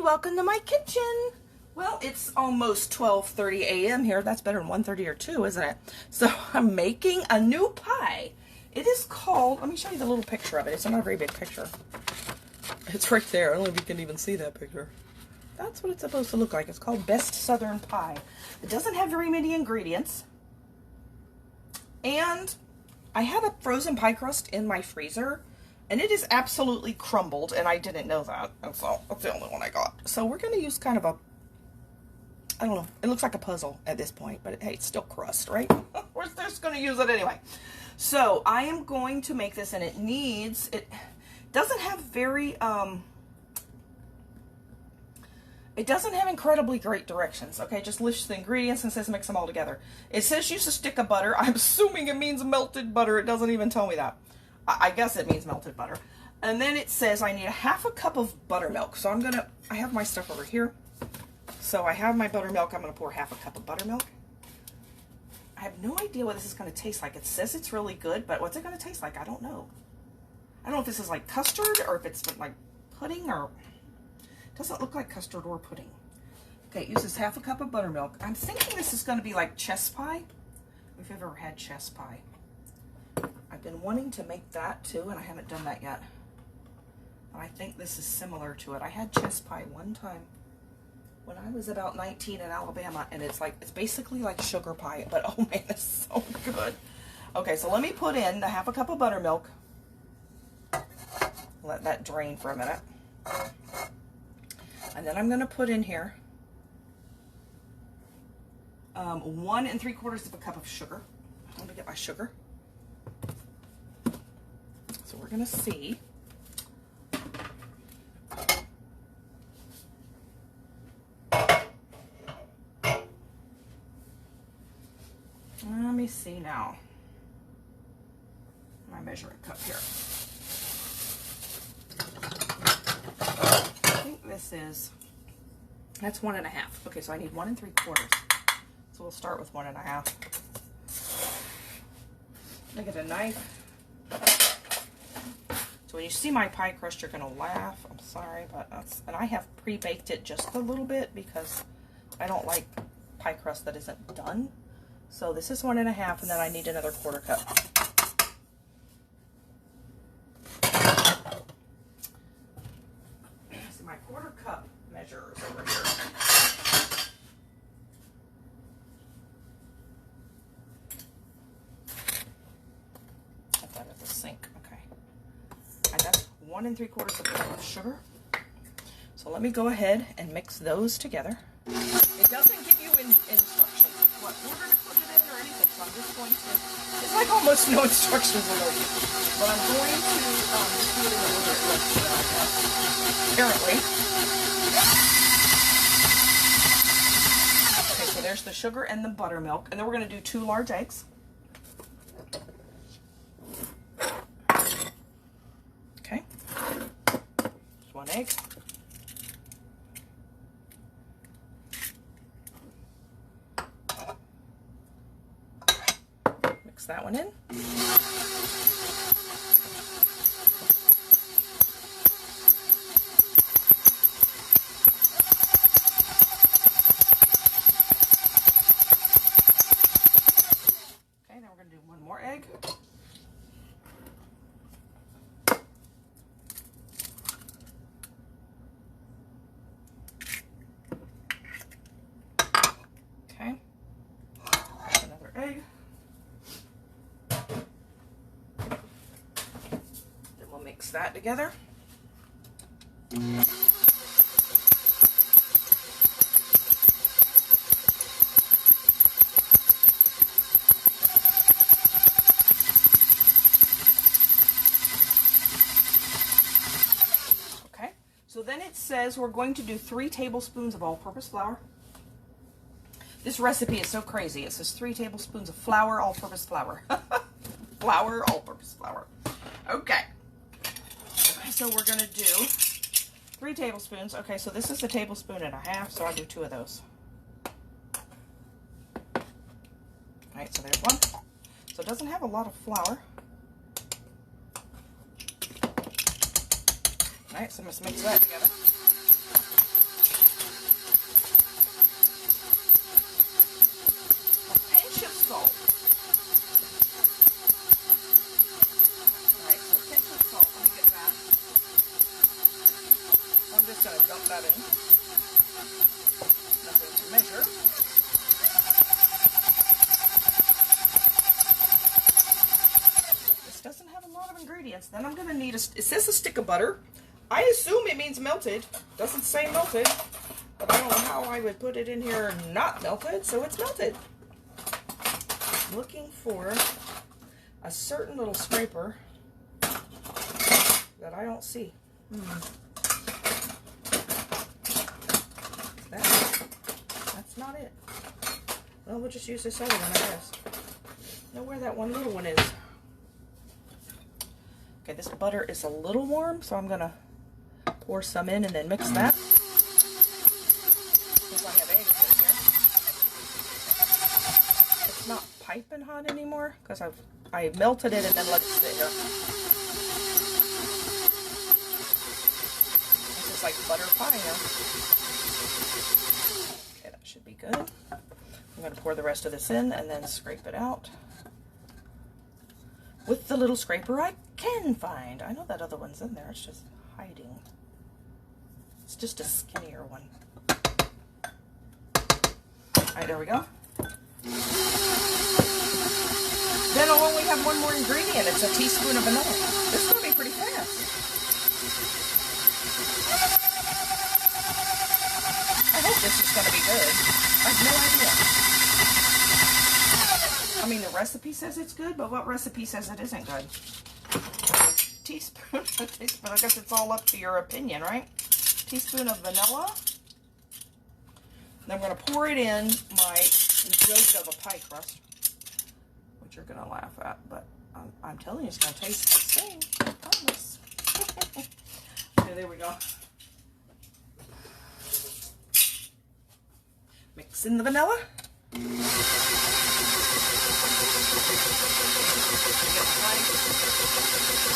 and welcome to my kitchen. Well, it's almost 12:30 a.m. here. That's better than 1:30 or 2, isn't it? So I'm making a new pie. It is called, let me show you the little picture of it. It's not a very big picture. It's right there. I don't know if you can even see that picture. That's what it's supposed to look like. It's called Best Southern Pie. It doesn't have very many ingredients. And I have a frozen pie crust in my freezer. And it is absolutely crumbled, and I didn't know that. And so that's the only one I got. So we're going to use kind of a, I don't know, it looks like a puzzle at this point, but hey, it's still crust, right? We're just going to use it anyway. So I am going to make this, and it doesn't have very, it doesn't have incredibly great directions, okay? Just lists the ingredients and says mix them all together. It says use a stick of butter. I'm assuming it means melted butter. It doesn't even tell me that. I guess it means melted butter. And then it says I need a half a cup of buttermilk. So I have my stuff over here. So I have my buttermilk. I'm going to pour half a cup of buttermilk. I have no idea what this is going to taste like. It says it's really good, but what's it going to taste like? I don't know. I don't know if this is like custard or if it's like pudding or... It doesn't look like custard or pudding. Okay, it uses half a cup of buttermilk. I'm thinking this is going to be like chess pie. If you've ever had chess pie. I've been wanting to make that too, and I haven't done that yet. But I think this is similar to it. I had chess pie one time when I was about 19 in Alabama, and it's basically like sugar pie, but oh man, it's so good. Okay, so let me put in the half a cup of buttermilk. Let that drain for a minute. And then I'm going to put in here 1 3/4 of a cup of sugar. Let me get my sugar. So we're going to see. Let me see now. My measuring cup here. I think this is, that's 1 1/2. Okay, so I need 1 3/4. So we'll start with 1 1/2. I get a knife. So when you see my pie crust, you're going to laugh. I'm sorry, but that's... And I have pre-baked it just a little bit because I don't like pie crust that isn't done. So this is 1 1/2, and then I need another 1/4 cup. So my 1/4 cup measure is over here. Put that at the sink. 1 3/4 of a cup of sugar. So let me go ahead and mix those together. It doesn't give you instructions what order to put it in or anything, so I'm just going to, it's like almost no instructions on it. But I'm going to just do it in the order it looks, apparently. Okay, so there's the sugar and the buttermilk, and then we're going to do 2 large eggs. Okay. 1 egg. Mix that one in. Okay, now we're going to do 1 more egg. Egg. Then we'll mix that together. Okay, so then it says we're going to do 3 tablespoons of all-purpose flour. This recipe is so crazy. It says 3 tablespoons of flour, all-purpose flour. Flour, all-purpose flour. Okay. So we're going to do 3 tablespoons. Okay, so this is a 1.5 tablespoons, so I'll do 2 of those. All right, so there's 1. So it doesn't have a lot of flour. All right, so I'm going to mix that together. just going to dump that in. Nothing to measure. This doesn't have a lot of ingredients. Then I'm going to need it says a stick of butter. I assume it means melted. Doesn't say melted, but I don't know how I would put it in here not melted, so it's melted. Looking for a certain little scraper that I don't see. That's not it. Well, we'll just use this other one, I guess. Know where that one little one is. Okay, this butter is a little warm, so I'm gonna pour some in and then mix that. Since I have eggs in here. It's not piping hot anymore because I melted it and then let it sit here. This is like butter pie now. Okay, that should be good. I'm going to pour the rest of this in and then scrape it out with the little scraper I can find. I know that other one's in there. It's just hiding. It's just a skinnier one. All right, there we go. Then I'll only have one more ingredient. It's a teaspoon of vanilla. This is going to be pretty fast. I hope this is going to be good. I have no idea. I mean, the recipe says it's good, but what recipe says it isn't good? Teaspoon, I guess it's all up to your opinion, right? Teaspoon of vanilla. Then I'm going to pour it in my joke of a pie crust, which you're going to laugh at, but I'm telling you, it's going to taste the same. I promise. Okay, there we go. Mix in the vanilla.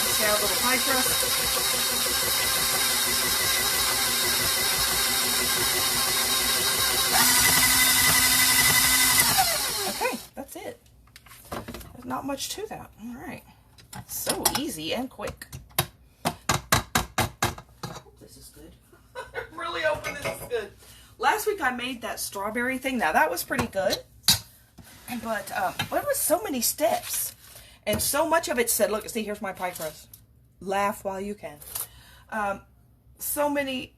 Just have a little pie crust. Okay, that's it. There's not much to that. All right. So easy and quick. I hope this is good. I'm really hoping this is good. Last week I made that strawberry thing. Now that was pretty good. But there was so many steps. And so much of it said, look, see, here's my pie crust. Laugh while you can. So many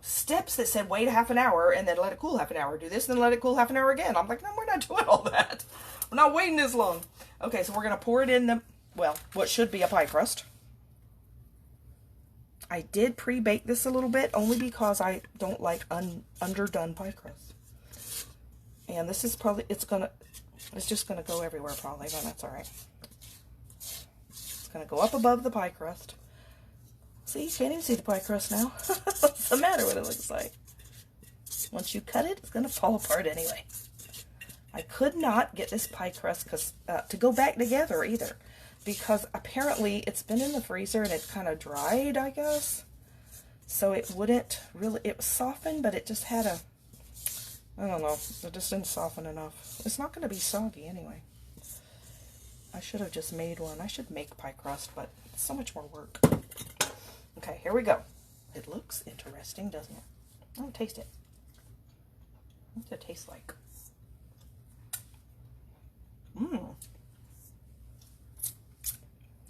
steps that said wait half an hour and then let it cool half an hour. Do this and then let it cool half an hour again. I'm like, no, we're not doing all that. We're not waiting this long. Okay, so we're going to pour it in the, well, what should be a pie crust. I did pre-bake this a little bit only because I don't like underdone pie crust. And this is probably, it's just going to go everywhere probably, but that's all right. It's going to go up above the pie crust. See, you can't even see the pie crust now. What's the matter? What it looks like. Once you cut it, it's going to fall apart anyway. I could not get this pie crust to go back together either. Because apparently it's been in the freezer and it's kind of dried, I guess. So it wouldn't really, it was softened, but it just had a, I don't know, it just didn't soften enough. It's not going to be soggy anyway. I should have just made one. I should make pie crust, but it's so much more work. Okay, here we go. It looks interesting, doesn't it? Oh, taste it. What's it taste like? Mmm.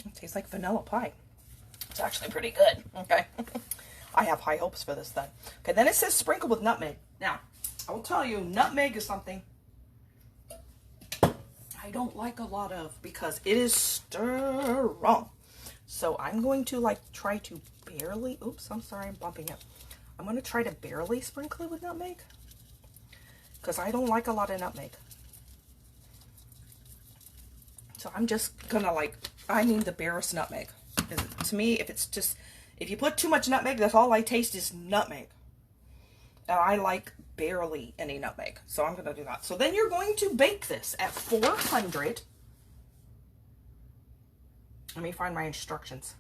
It tastes like vanilla pie. It's actually pretty good. Okay. I have high hopes for this then. Okay, then it says sprinkle with nutmeg. Now, I will tell you, nutmeg is something I don't like a lot of because it is strong. So I'm going to try to barely, oops, I'm sorry, I'm bumping it. I'm going to try to barely sprinkle it with nutmeg because I don't like a lot of nutmeg. So I'm just going to I need the barest nutmeg. To me, if you put too much nutmeg, that's all I taste is nutmeg. And I like barely any nutmeg. So I'm going to do that. So then you're going to bake this at 400. Let me find my instructions.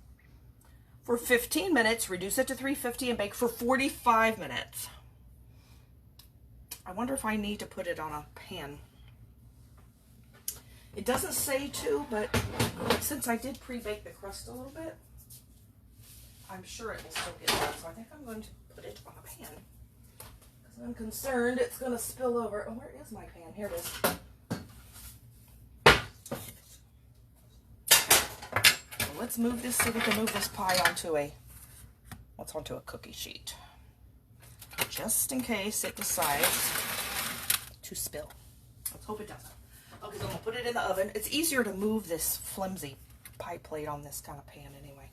For 15 minutes, reduce it to 350 and bake for 45 minutes. I wonder if I need to put it on a pan. It doesn't say to, but since I did pre-bake the crust a little bit, I'm sure it will still get hot. So I think I'm going to put it on a pan. Because I'm concerned it's going to spill over. Oh, where is my pan? Here it is. So let's move this so we can move this pie onto a cookie sheet. Just in case it decides to spill. Let's hope it doesn't. Okay, so I'm going to put it in the oven. It's easier to move this flimsy pie plate on this kind of pan anyway.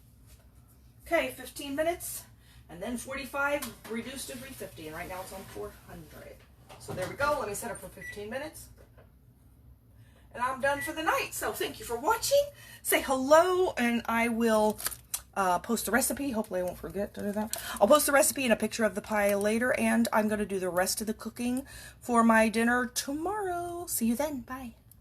Okay, 15 minutes, and then 45, reduced to 350, and right now it's on 400. So there we go. Let me set it for 15 minutes. And I'm done for the night. So thank you for watching. Say hello, and I will post the recipe. Hopefully I won't forget to do that. I'll post the recipe and a picture of the pie later, and I'm going to do the rest of the cooking for my dinner tomorrow. See you then. Bye.